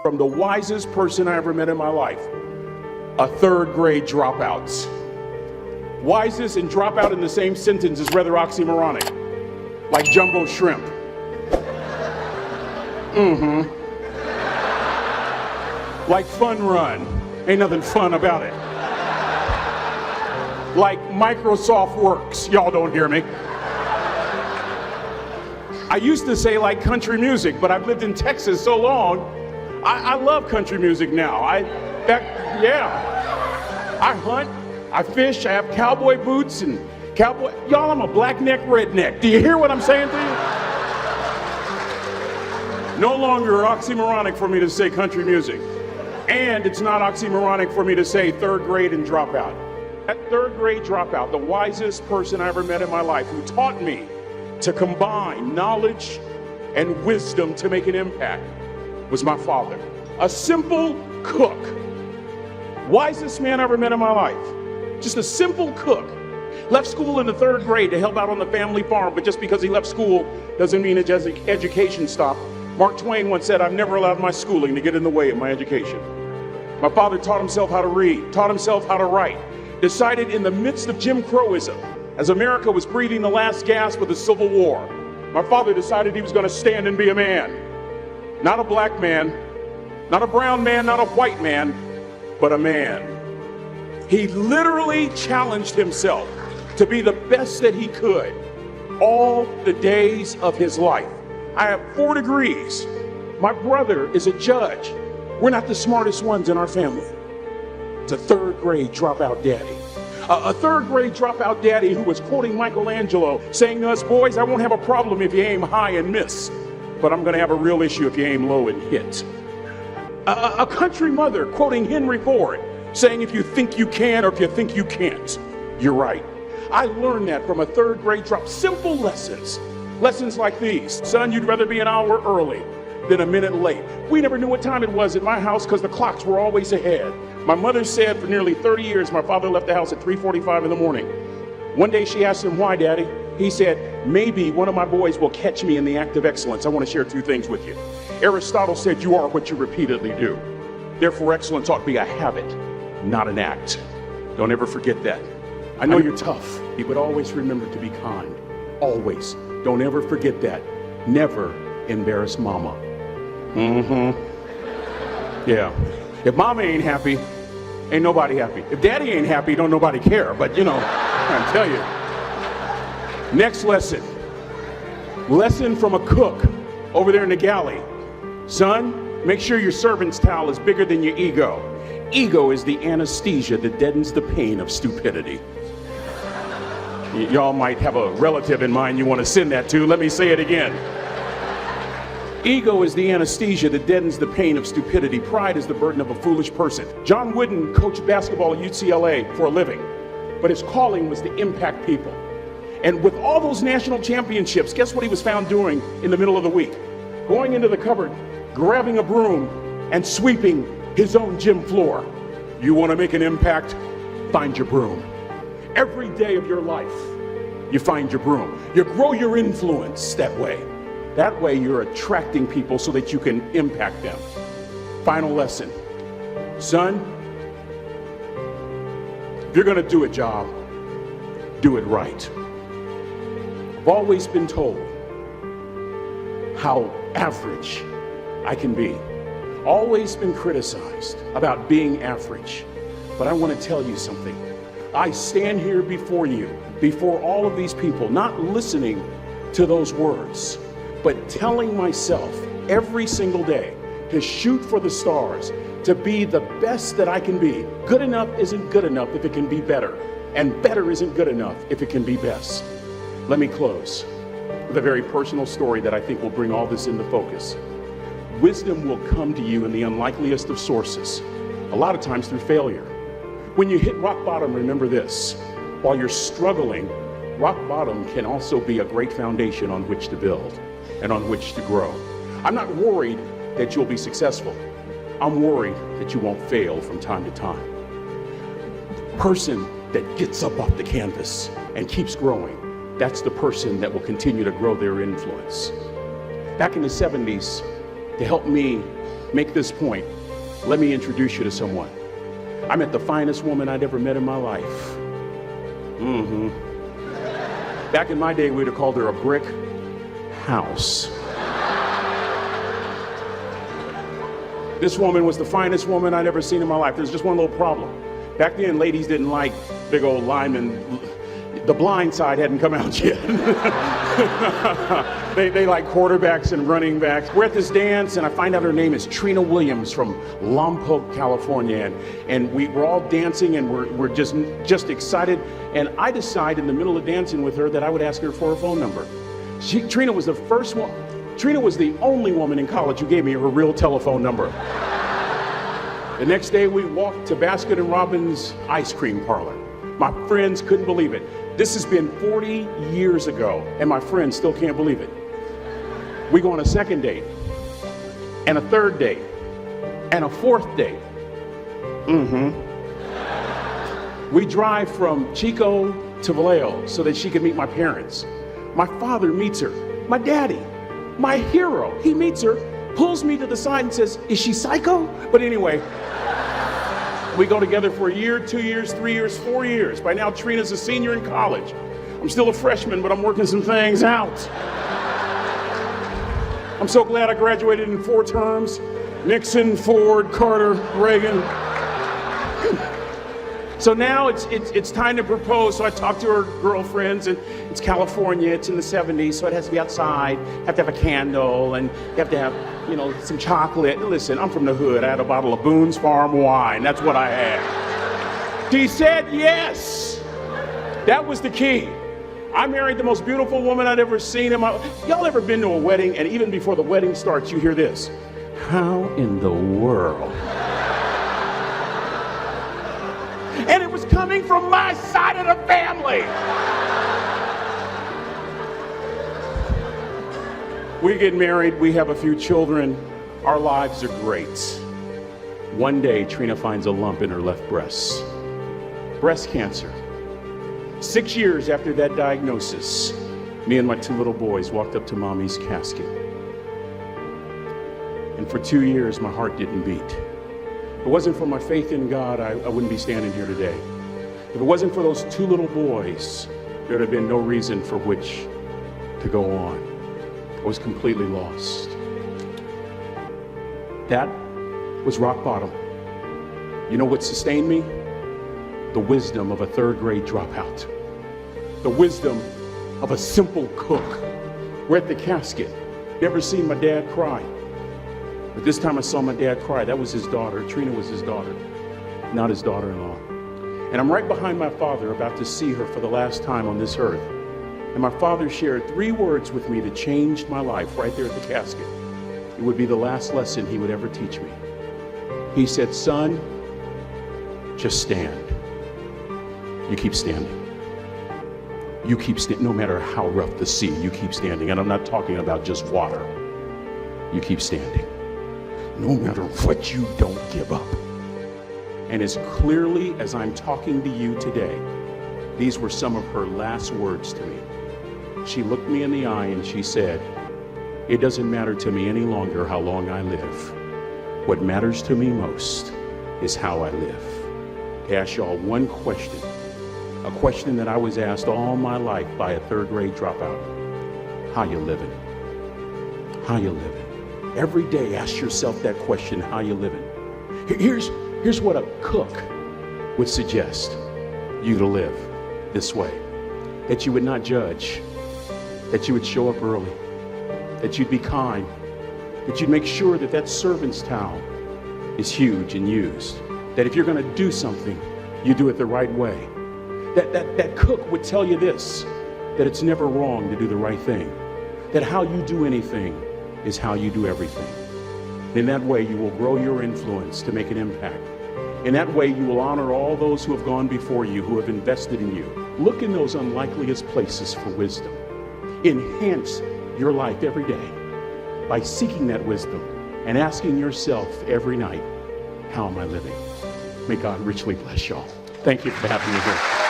from the wisest person I ever met in my life, a third grade dropout. Wisest and dropout in the same sentence is rather oxymoronic, like jumbo shrimp. Like fun run, ain't nothing fun about it. Like Microsoft Works, y'all don't hear me. I used to say like country music, but I've lived in Texas so long, I love country music now. I hunt, I fish, I have cowboy boots and cowboy, y'all, I'm a black neck redneck. Do you hear what I'm saying to you? No longer oxymoronic for me to say country music. And it's not oxymoronic for me to say third grade and dropout. That third grade dropout, the wisest person I ever met in my life, who taught me to combine knowledge and wisdom to make an impact, was my father. A simple cook. Wisest man I ever met in my life. Just a simple cook. Left school in the third grade to help out on the family farm, but just because he left school doesn't mean his education stopped. Mark Twain once said, "I've never allowed my schooling to get in the way of my education." My father taught himself how to read, taught himself how to write, decided in the midst of Jim Crowism, as America was breathing the last gasp of the Civil War, my father decided he was going to stand and be a man. Not a black man, not a brown man, not a white man, but a man. He literally challenged himself to be the best that he could all the days of his life. I have 4 degrees. My brother is a judge. We're not the smartest ones in our family. It's a third grade dropout daddy. A third grade dropout daddy who was quoting Michelangelo, saying to us, "Boys, I won't have a problem if you aim high and miss, but I'm gonna have a real issue if you aim low and hit." A country mother quoting Henry Ford, saying, "If you think you can or if you think you can't, you're right." I learned that from a third grade drop. Simple lessons. Lessons like these. Son, you'd rather be an hour early than a minute late. We never knew what time it was at my house because the clocks were always ahead. My mother said for nearly 30 years, my father left the house at 3:45 in the morning. One day she asked him, "Why, Daddy?" He said, "Maybe one of my boys will catch me in the act of excellence. I want to share 2 things with you." Aristotle said, "You are what you repeatedly do." Therefore, excellence ought to be a habit, not an act. Don't ever forget that. I know you're tough, but always remember to be kind. Always. Don't ever forget that. Never embarrass mama. Yeah. If mama ain't happy, ain't nobody happy. If daddy ain't happy, don't nobody care. But you know, I tell you. Next lesson. Lesson from a cook over there in the galley. Son, make sure your servant's towel is bigger than your ego. Ego is the anesthesia that deadens the pain of stupidity. Y'all might have a relative in mind you want to send that to. Let me say it again. Ego is the anesthesia that deadens the pain of stupidity. Pride is the burden of a foolish person. John Wooden coached basketball at UCLA for a living, but his calling was to impact people. And with all those national championships, guess what he was found doing in the middle of the week? Going into the cupboard, grabbing a broom, and sweeping his own gym floor. You want to make an impact? Find your broom. Every day of your life, you find your broom. You grow your influence that way. That way you're attracting people so that you can impact them. Final lesson. Son, if you're going to do a job, do it right. I've always been told how average I can be. Always been criticized about being average. But I want to tell you something. I stand here before you, before all of these people, not listening to those words, but telling myself every single day to shoot for the stars, to be the best that I can be. Good enough isn't good enough if it can be better, and better isn't good enough if it can be best. Let me close with a very personal story that I think will bring all this into focus. Wisdom will come to you in the unlikeliest of sources, a lot of times through failure. When you hit rock bottom, remember this. While you're struggling, rock bottom can also be a great foundation on which to build and on which to grow. I'm not worried that you'll be successful. I'm worried that you won't fail from time to time. The person that gets up off the canvas and keeps growing, that's the person that will continue to grow their influence. Back in the 70s, to help me make this point, let me introduce you to someone. I met the finest woman I'd ever met in my life. Back in my day, we'd have called her a brick house. This woman was the finest woman I'd ever seen in my life. There's just one little problem. Back then, ladies didn't like big old linemen. The Blind Side hadn't come out yet. They like quarterbacks and running backs. We're at this dance, and I find out her name is Trina Williams from Lompoc, California. And we're all dancing, and we're just excited. And I decide in the middle of dancing with her that I would ask her for her phone number. Trina was the first one. Trina was the only woman in college who gave me her real telephone number. The next day, we walked to Baskin & Robbins ice cream parlor. My friends couldn't believe it. This has been 40 years ago, and my friends still can't believe it. We go on a second date, and a third date, and a fourth date. We drive from Chico to Vallejo so that she could meet my parents. My father meets her. My daddy, my hero, he meets her, pulls me to the side and says, "Is she psycho?" But anyway, we go together for a year, 2 years, 3 years, 4 years. By now, Trina's a senior in college. I'm still a freshman, but I'm working some things out. I'm so glad I graduated in 4 terms. Nixon, Ford, Carter, Reagan. So now it's time to propose. So I talk to her girlfriends, and it's California, it's in the 70s, so it has to be outside. Have to have a candle, and you have to have, some chocolate. Listen, I'm from the hood. I had a bottle of Boone's Farm wine. That's what I had. She said yes. That was the key. I married the most beautiful woman I'd ever seen in my life. Y'all ever been to a wedding, and even before the wedding starts, you hear this? How in the world? And it was coming from my side of the family. We get married, we have a few children, our lives are great. One day, Trina finds a lump in her left breast. Breast cancer. 6 years after that diagnosis, me and my 2 little boys walked up to Mommy's casket. And for 2 years, my heart didn't beat. If it wasn't for my faith in God, I wouldn't be standing here today. If it wasn't for those 2 little boys, there'd have been no reason for which to go on. I was completely lost. That was rock bottom. You know what sustained me? The wisdom of a 3rd grade dropout. The wisdom of a simple cook. We're at the casket. Never seen my dad cry. But this time I saw my dad cry. That was his daughter. Trina was his daughter, not his daughter-in-law. And I'm right behind my father, about to see her for the last time on this earth. And my father shared 3 words with me that changed my life right there at the casket. It would be the last lesson he would ever teach me. He said, "Son, just stand. You keep standing. You keep standing, no matter how rough the sea, you keep standing." And I'm not talking about just water. You keep standing. No matter what, you don't give up. And as clearly as I'm talking to you today, these were some of her last words to me. She looked me in the eye and she said, "It doesn't matter to me any longer how long I live. What matters to me most is how I live." To ask y'all one question, a question that I was asked all my life by a 3rd grade dropout. How you living? How you living? Every day ask yourself that question, how you living? Here's what a cook would suggest you to live this way. That you would not judge, that you would show up early, that you'd be kind, that you'd make sure that that servant's towel is huge and used, that if you're going to do something, you do it the right way. That cook would tell you this, that it's never wrong to do the right thing, that how you do anything is how you do everything. In that way, you will grow your influence to make an impact. In that way, you will honor all those who have gone before you, who have invested in you. Look in those unlikeliest places for wisdom. Enhance your life every day by seeking that wisdom and asking yourself every night, how am I living? May God richly bless y'all. Thank you for having me here.